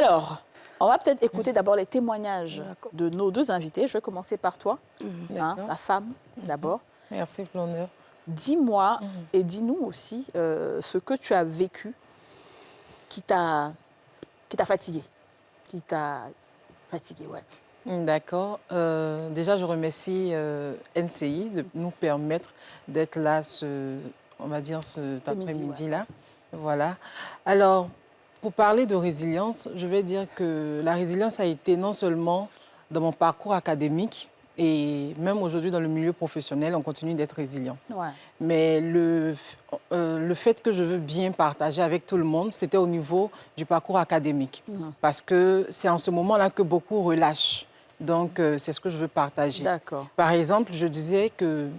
Alors, on va peut-être écouter d'abord les témoignages de nos deux invités. Je vais commencer par toi, la femme d'abord. Merci pour l'honneur. Dis-moi et dis-nous aussi ce que tu as vécu qui t'a fatigué. Ouais. D'accord. Déjà, je remercie NCI de nous permettre d'être là, on va dire, cet après-midi-là. Voilà. Alors, pour parler de résilience, je vais dire que la résilience a été non seulement dans mon parcours académique, et même aujourd'hui dans le milieu professionnel, on continue d'être résilient. Ouais. Mais le fait que je veux bien partager avec tout le monde, c'était au niveau du parcours académique. Parce que c'est en ce moment-là que beaucoup relâchent. Donc, c'est ce que je veux partager. D'accord. Par exemple, je disais que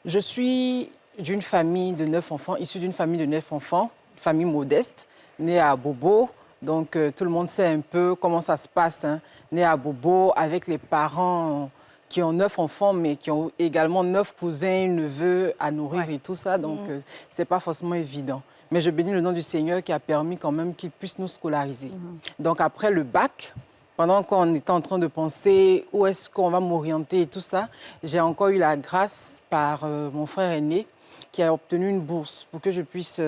je suis d'une famille de 9 enfants, issue d'une famille de 9 enfants, famille modeste, née à Bobo. Donc, tout le monde sait un peu comment ça se passe, hein. Née à Bobo, avec les parents qui ont 9 enfants, mais qui ont également 9 cousins, neveux à nourrir et tout ça. Donc, ce n'était pas forcément évident. Mais je bénis le nom du Seigneur qui a permis quand même qu'il puisse nous scolariser. Donc, après le bac, pendant qu'on était en train de penser où est-ce qu'on va m'orienter et tout ça, j'ai encore eu la grâce par mon frère aîné qui a obtenu une bourse pour que je puisse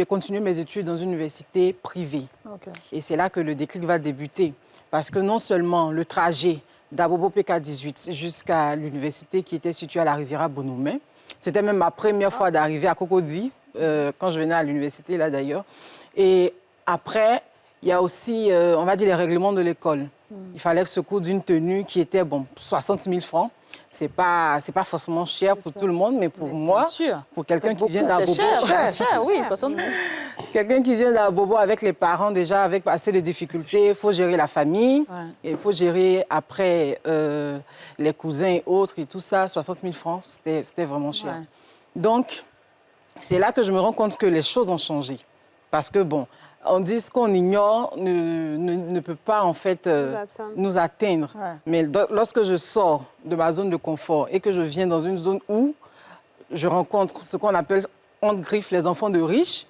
continuer mes études dans une université privée. Okay. Et c'est là que le déclic va débuter. Parce que non seulement le trajet d'Abobo PK18 jusqu'à l'université qui était située à la Riviera Bonhomet, c'était même ma première fois d'arriver à Cocody, quand je venais à l'université, là d'ailleurs. Et après, il y a aussi, on va dire, les règlements de l'école. Il fallait que ce coût d'une tenue qui était, 60 000 francs. C'est pas forcément cher pour tout le monde, mais pour moi, pour quelqu'un qui vient d'Abobo... C'est cher, oui, 60 000. Quelqu'un qui vient d'Abobo avec les parents, déjà, avec assez de difficultés, il faut gérer la famille, il faut gérer après les cousins et autres et tout ça, 60 000 francs, c'était vraiment cher. Ouais. Donc, c'est là que je me rends compte que les choses ont changé. Parce que, on dit ce qu'on ignore ne peut pas, en fait, nous atteindre. Ouais. Mais lorsque je sors de ma zone de confort et que je viens dans une zone où je rencontre ce qu'on appelle, entre griffes, les enfants de riches,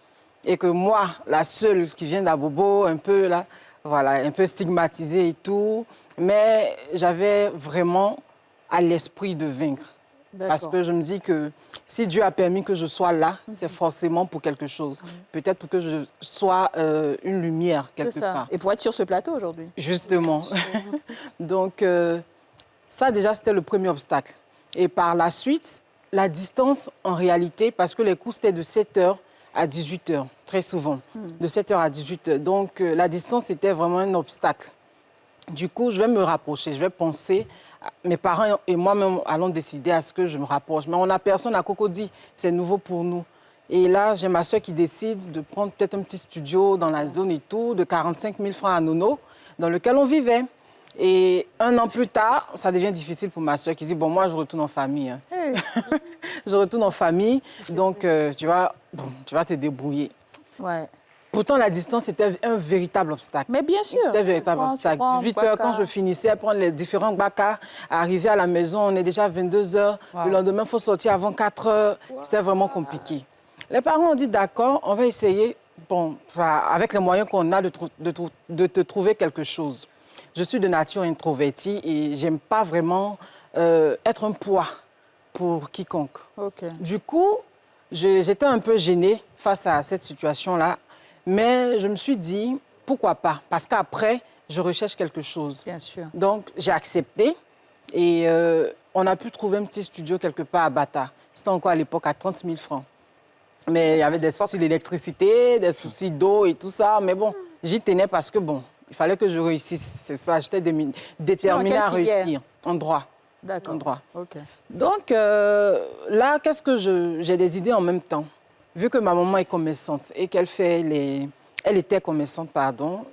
et que moi, la seule qui vient d'Abobo, un peu, là, voilà, un peu stigmatisée et tout, mais j'avais vraiment à l'esprit de vaincre. Parce que je me dis que si Dieu a permis que je sois là, c'est forcément pour quelque chose. Peut-être pour que je sois une lumière quelque part. Et pour être sur ce plateau aujourd'hui. Justement. Donc, ça déjà, c'était le premier obstacle. Et par la suite, la distance, en réalité, parce que les cours, c'était de 7h à 18h, très souvent. De 7h à 18h. Donc, la distance, c'était vraiment un obstacle. Du coup, je vais me rapprocher, je vais penser... Mes parents et moi-même allons décider à ce que je me rapproche. Mais on n'a personne à Cocody, c'est nouveau pour nous. Et là, j'ai ma soeur qui décide de prendre peut-être un petit studio dans la zone et tout, de 45 000 francs à Nono, dans lequel on vivait. Et un an plus tard, ça devient difficile pour ma soeur qui dit, moi, je retourne en famille. Hein. Hey. Je retourne en famille, donc tu vas te débrouiller. Ouais. Pourtant, la distance, c'était un véritable obstacle. Mais bien sûr. C'était un véritable obstacle. 8 heures, quand je finissais, prendre les différents baka, arriver à la maison, on est déjà à 22 heures. Wow. Le lendemain, il faut sortir avant 4 heures. Wow. C'était vraiment compliqué. Les parents ont dit, d'accord, on va essayer, avec les moyens qu'on a, de te trouver quelque chose. Je suis de nature introvertie et j'aime pas vraiment être un poids pour quiconque. Okay. Du coup, j'étais un peu gênée face à cette situation-là. Mais je me suis dit, pourquoi pas? Parce qu'après, je recherche quelque chose. Bien sûr. Donc, j'ai accepté et on a pu trouver un petit studio quelque part à Bata. C'était encore à l'époque à 30 000 francs. Mais il y avait des soucis d'électricité, des soucis d'eau et tout ça. Mais j'y tenais parce que, il fallait que je réussisse. C'est ça, j'étais déterminée à réussir. En droit. D'accord. En droit. Okay. Donc, là, qu'est-ce que j'ai des idées en même temps. Vu que ma maman est commerçante et qu'elle elle était commerçante,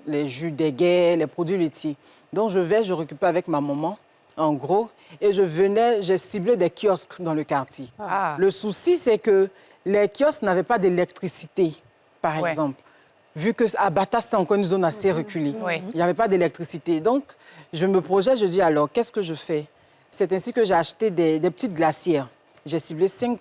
les jus d'aiguë, les produits laitiers. Donc, je récupère avec ma maman, en gros, et j'ai ciblé des kiosques dans le quartier. Ah. Le souci, c'est que les kiosques n'avaient pas d'électricité, par exemple. Vu qu'à Bata, c'était encore une zone assez reculée. Il n'y avait pas d'électricité. Donc, je me projette, je dis alors, qu'est-ce que je fais? C'est ainsi que j'ai acheté des petites glacières. J'ai ciblé 5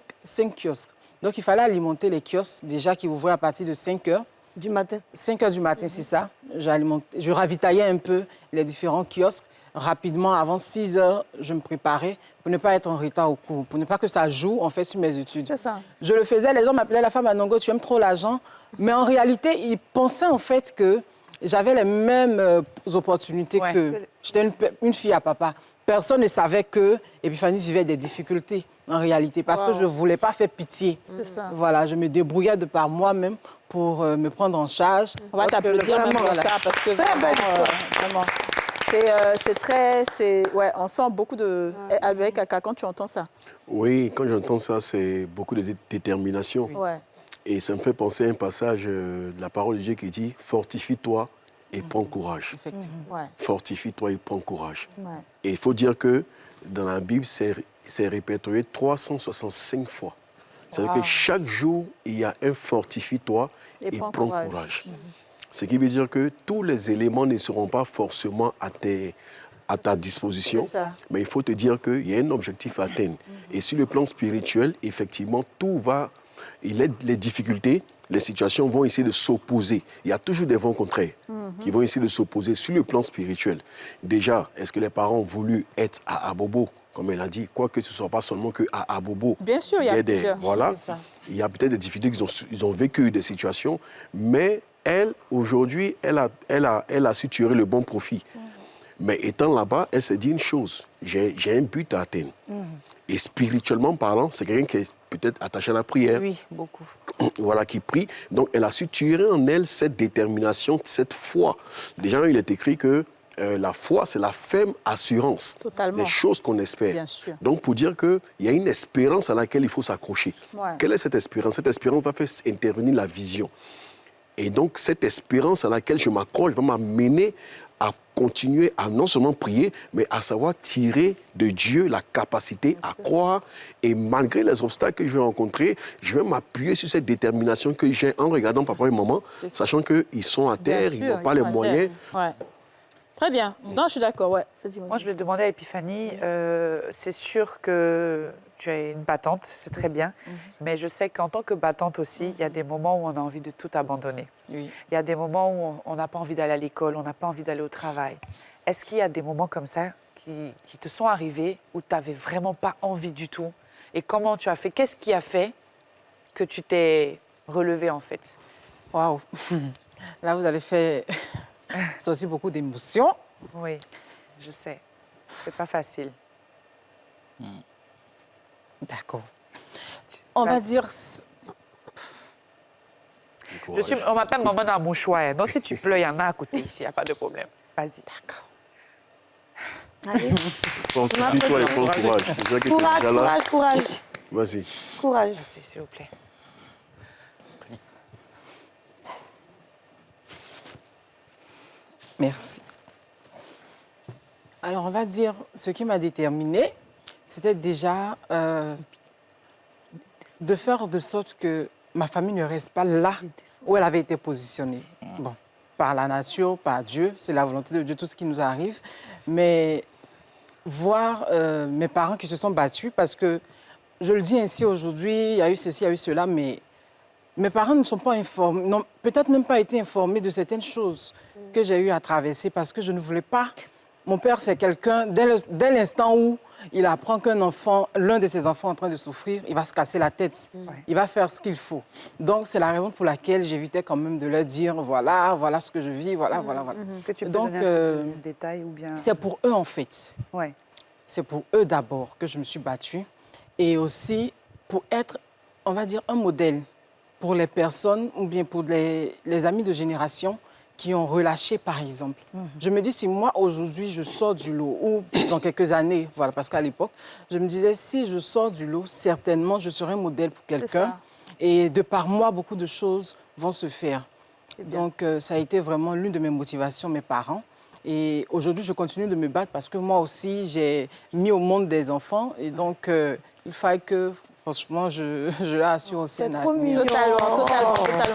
kiosques. Donc, il fallait alimenter les kiosques, déjà qui ouvraient à partir de 5 heures. Du matin. 5 heures du matin, c'est ça. Je ravitaillais un peu les différents kiosques. Rapidement, avant 6 heures, je me préparais pour ne pas être en retard au cours, pour ne pas que ça joue, en fait, sur mes études. C'est ça. Je le faisais, les gens m'appelaient la femme à Nongo, tu aimes trop l'argent. Mais en réalité, ils pensaient en fait que j'avais les mêmes opportunités que... J'étais une fille à papa. Personne ne savait que Epiphanie vivait des difficultés, en réalité, parce que je ne voulais pas faire pitié. C'est ça. Voilà, je me débrouillais de par moi-même pour me prendre en charge. On va t'applaudir même pour ça, parce que vraiment, ouais, on sent beaucoup de... Avec Kaka, quand tu entends ça. Oui, quand j'entends ça, c'est beaucoup de détermination. Ouais. Et ça me fait penser à un passage de la parole de Dieu qui dit « Fortifie-toi et prends courage ». Effectivement. Ouais. Fortifie-toi et prends courage. Ouais. Et il faut dire que dans la Bible, c'est répertorié 365 fois. C'est-à-dire que chaque jour, il y a un fortifie-toi et prends courage. Ce qui veut dire que tous les éléments ne seront pas forcément à ta disposition, mais il faut te dire qu'il y a un objectif à atteindre. Et sur le plan spirituel, effectivement, les difficultés, les situations vont essayer de s'opposer. Il y a toujours des vents contraires qui vont essayer de s'opposer sur le plan spirituel. Déjà, est-ce que les parents ont voulu être à Abobo, comme elle a dit, quoique ce ne soit pas seulement que à Abobo. Bien sûr, il y a plusieurs. Voilà, il y a peut-être des difficultés ils ont vécu des situations, mais elle, aujourd'hui, elle a su tirer le bon profit. Mais étant là-bas, elle s'est dit une chose, j'ai un but à atteindre. Et spirituellement parlant, c'est quelqu'un qui est peut-être attaché à la prière. Oui, beaucoup. Voilà, qui prie. Donc, elle a su tirer en elle cette détermination, cette foi. Déjà, il est écrit que la foi, c'est la ferme assurance des choses qu'on espère. Bien sûr. Donc, pour dire qu'il y a une espérance à laquelle il faut s'accrocher. Ouais. Quelle est cette espérance? Cette espérance va faire intervenir la vision. Et donc, cette espérance à laquelle je m'accroche va m'amener à continuer à non seulement prier, mais à savoir tirer de Dieu la capacité à croire. Et malgré les obstacles que je vais rencontrer, je vais m'appuyer sur cette détermination que j'ai en regardant papa et maman, sachant qu'ils sont à terre, ils n'ont pas les moyens. Ouais. Très bien. Non, je suis d'accord. Ouais. Moi, je vais demander à Epiphanie, c'est sûr que tu es une battante, c'est très bien, mais je sais qu'en tant que battante aussi, il y a des moments où on a envie de tout abandonner. Oui. Il y a des moments où on n'a pas envie d'aller à l'école, on n'a pas envie d'aller au travail. Est-ce qu'il y a des moments comme ça qui te sont arrivés où tu n'avais vraiment pas envie du tout? Et comment tu as fait? Qu'est-ce qui a fait que tu t'es relevé en fait? Waouh! Là, vous allez faire sortir beaucoup d'émotions. Oui, je sais. C'est pas facile. D'accord. On va dire... On m'appelle maman dans mon choix. Donc, si tu pleures, il y en a à côté ici, il n'y a pas de problème. Vas-y. D'accord. Allez. Fortifie-toi et prends courage. Courage. Vas-y. Courage. Merci, s'il vous plaît. Merci. Alors, on va dire, ce qui m'a déterminée, c'était déjà de faire de sorte que ma famille ne reste pas là où elle avait été positionnée. Bon, par la nature, par Dieu, c'est la volonté de Dieu, tout ce qui nous arrive. Mais voir mes parents qui se sont battus, parce que, je le dis ainsi aujourd'hui, il y a eu ceci, il y a eu cela, mais mes parents ne sont pas informés, n'ont peut-être même pas été informés de certaines choses que j'ai eu à traverser parce que je ne voulais pas. Mon père, c'est quelqu'un, dès l'instant où il apprend qu'un enfant, l'un de ses enfants est en train de souffrir, il va se casser la tête. Il va faire ce qu'il faut. Donc, c'est la raison pour laquelle j'évitais quand même de leur dire, voilà ce que je vis, voilà. Est-ce que tu peux donner un détail ou bien... C'est pour eux, en fait. Ouais. C'est pour eux d'abord que je me suis battue. Et aussi pour être, on va dire, un modèle pour les personnes ou bien pour les amis de génération qui ont relâché, par exemple. Je me dis, si moi, aujourd'hui, je sors du lot, ou dans quelques années, voilà, parce qu'à l'époque, je me disais, si je sors du lot, certainement, je serai un modèle pour quelqu'un. Et de par moi, beaucoup de choses vont se faire. Donc, ça a été vraiment l'une de mes motivations, mes parents. Et aujourd'hui, je continue de me battre parce que moi aussi, j'ai mis au monde des enfants. Et donc, il fallait que, franchement, je leur assure aussi un avenir. Totalement.